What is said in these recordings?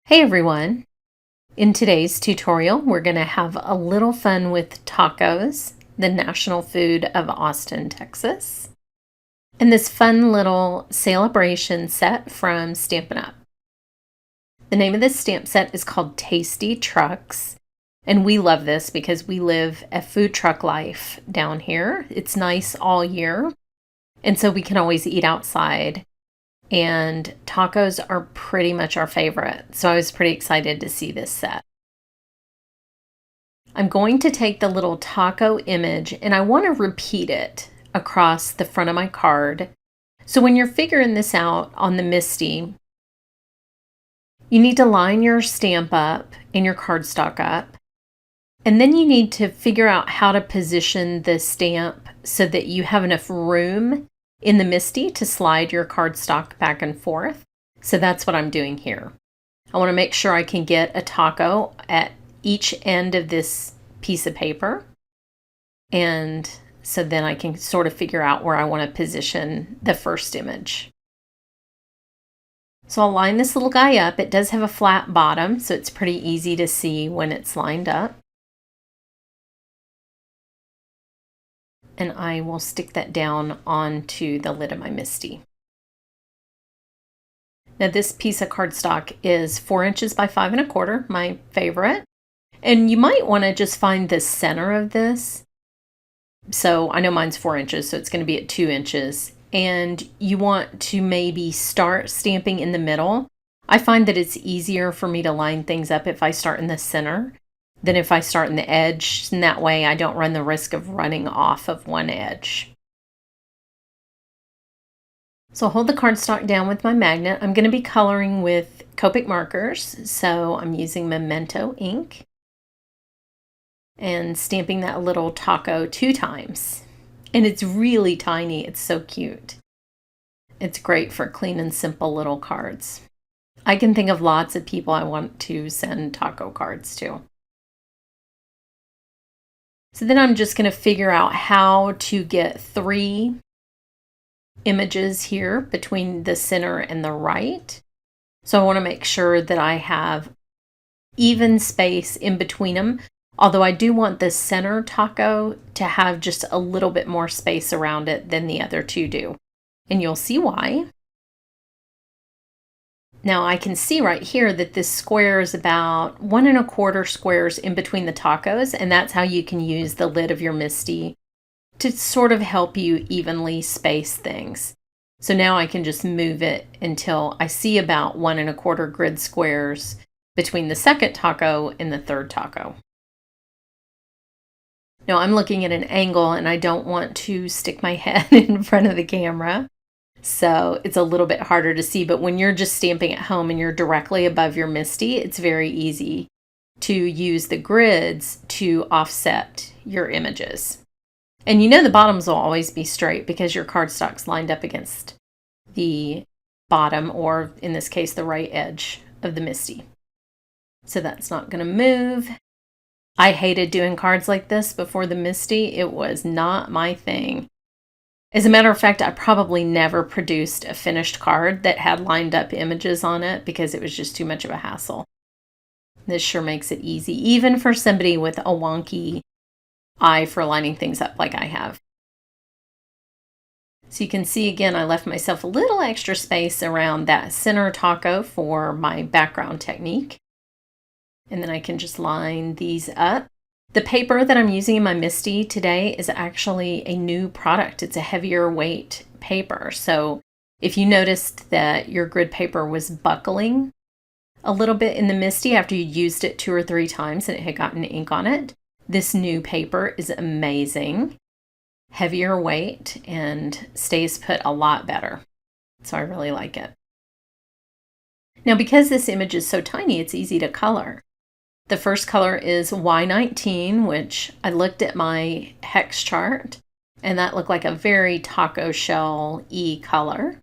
Hey everyone! In today's tutorial, we're going to have a little fun with tacos, the national food of Austin, Texas, and this fun little celebration set from Stampin' Up! The name of this stamp set is called Tasty Trucks, and we love this because we live a food truck life down here. It's nice all year, and so we can always eat outside. And tacos are pretty much our favorite, so I was pretty excited to see this set. I'm going to take the little taco image and I want to repeat it across the front of my card. So when you're figuring this out on the MISTI, you need to line your stamp up and your cardstock up, and then you need to figure out how to position the stamp so that you have enough room in the MISTI to slide your cardstock back and forth. So that's what I'm doing here. I want to make sure I can get a taco at each end of this piece of paper. And so then I can sort of figure out where I want to position the first image. So I'll line this little guy up. It does have a flat bottom, so it's pretty easy to see when it's lined up. And I will stick that down onto the lid of my MISTI. Now this piece of cardstock is 4 inches by 5 1/4, my favorite. And you might want to just find the center of this. So I know mine's 4 inches, so it's going to be at 2 inches. And you want to maybe start stamping in the middle. I find that it's easier for me to line things up if I start in the center than if I start in the edge, and that way I don't run the risk of running off of one edge. So I'll hold the cardstock down with my magnet. I'm going to be coloring with Copic markers, so I'm using Memento ink and stamping that little taco 2 times. And it's really tiny. It's so cute. It's great for clean and simple little cards. I can think of lots of people I want to send taco cards to. So then I'm just going to figure out how to get 3 images here between the center and the right. So I want to make sure that I have even space in between them, although I do want the center taco to have just a little bit more space around it than the other 2 do. And you'll see why. Now I can see right here that this square is about 1 1/4 squares in between the tacos, and that's how you can use the lid of your MISTI to sort of help you evenly space things. So now I can just move it until I see about 1 1/4 grid squares between the second taco and the third taco. Now I'm looking at an angle and I don't want to stick my head in front of the camera. So it's a little bit harder to see, but when you're just stamping at home and you're directly above your MISTI, it's very easy to use the grids to offset your images. And you know the bottoms will always be straight because your cardstock's lined up against the bottom, or in this case, the right edge of the MISTI. So that's not going to move. I hated doing cards like this before the MISTI. It was not my thing. As a matter of fact, I probably never produced a finished card that had lined up images on it because it was just too much of a hassle. This sure makes it easy, even for somebody with a wonky eye for lining things up like I have. So you can see again, I left myself a little extra space around that center taco for my background technique. And then I can just line these up. The paper that I'm using in my MISTI today is actually a new product. It's a heavier weight paper. So if you noticed that your grid paper was buckling a little bit in the MISTI after you used it 2 or 3 times and it had gotten ink on it, this new paper is amazing, heavier weight, and stays put a lot better. So I really like it. Now because this image is so tiny, it's easy to color. The first color is Y19, which I looked at my hex chart, and that looked like a very taco shell-y color.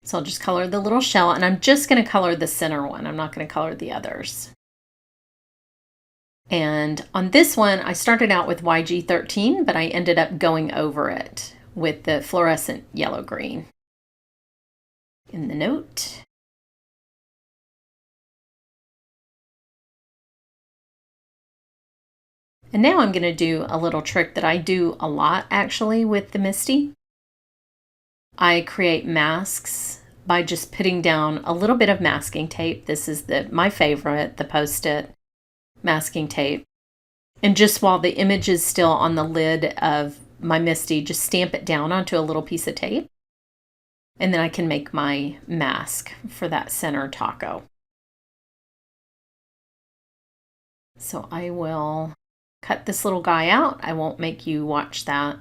So I'll just color the little shell, and I'm just going to color the center one. I'm not going to color the others. And on this one, I started out with YG13, but I ended up going over it with the fluorescent yellow-green in the note. And now I'm going to do a little trick that I do a lot actually with the Misty. I create masks by just putting down a little bit of masking tape. This is my favorite, the Post-it masking tape. And just while the image is still on the lid of my Misty, just stamp it down onto a little piece of tape. And then I can make my mask for that center taco. So I will cut this little guy out. I won't make you watch that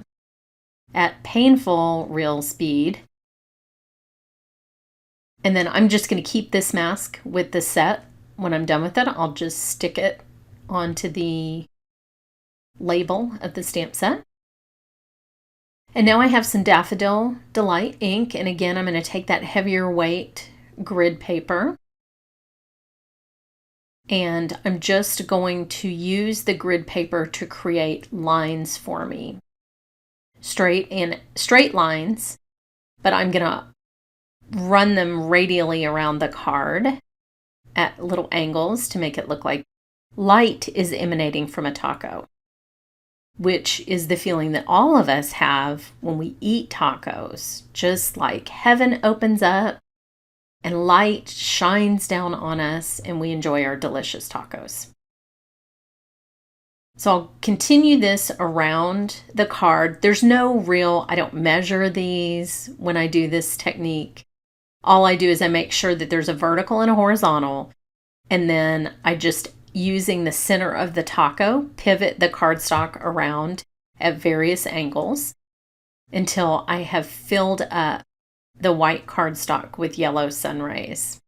at painful real speed. And then I'm just going to keep this mask with the set. When I'm done with it, I'll just stick it onto the label of the stamp set. And now I have some Daffodil Delight ink. And again, I'm going to take that heavier weight grid paper. And I'm just going to use the grid paper to create lines for me. Straight lines, but I'm going to run them radially around the card at little angles to make it look like light is emanating from a taco, which is the feeling that all of us have when we eat tacos. Just like heaven opens up and light shines down on us and we enjoy our delicious tacos. So I'll continue this around the card. There's no I don't measure these when I do this technique. All I do is I make sure that there's a vertical and a horizontal, and then I just, using the center of the taco, pivot the cardstock around at various angles until I have filled up the white cardstock with yellow sun rays.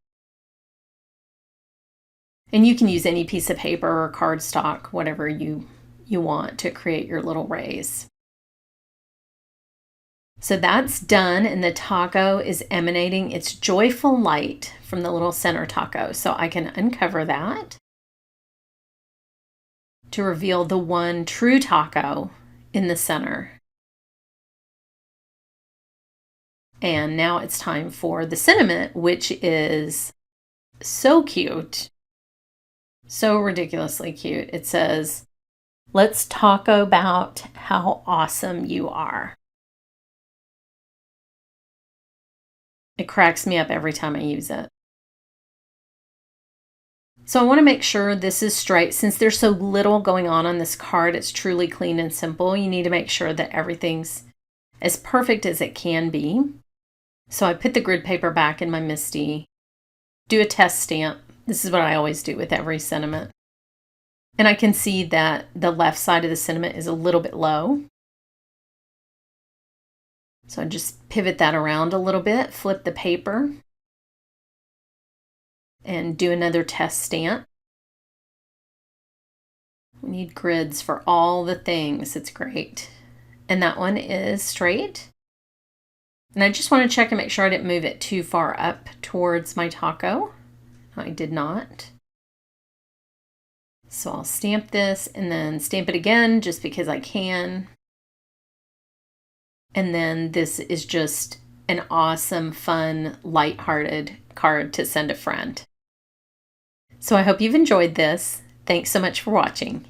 And you can use any piece of paper or cardstock, whatever you want to create your little rays. So that's done, and the taco is emanating its joyful light from the little center taco. So I can uncover that to reveal the one true taco in the center. And now it's time for the sentiment, which is so cute, so ridiculously cute. It says, "Let's talk about how awesome you are." It cracks me up every time I use it. So I want to make sure this is straight. Since there's so little going on this card, it's truly clean and simple. You need to make sure that everything's as perfect as it can be. So I put the grid paper back in my Misty, do a test stamp. This is what I always do with every sentiment. And I can see that the left side of the sentiment is a little bit low. So I just pivot that around a little bit, flip the paper, and do another test stamp. We need grids for all the things. It's great. And that one is straight. And I just want to check and make sure I didn't move it too far up towards my taco. I did not. So I'll stamp this and then stamp it again just because I can. And then this is just an awesome, fun, lighthearted card to send a friend. So I hope you've enjoyed this. Thanks so much for watching.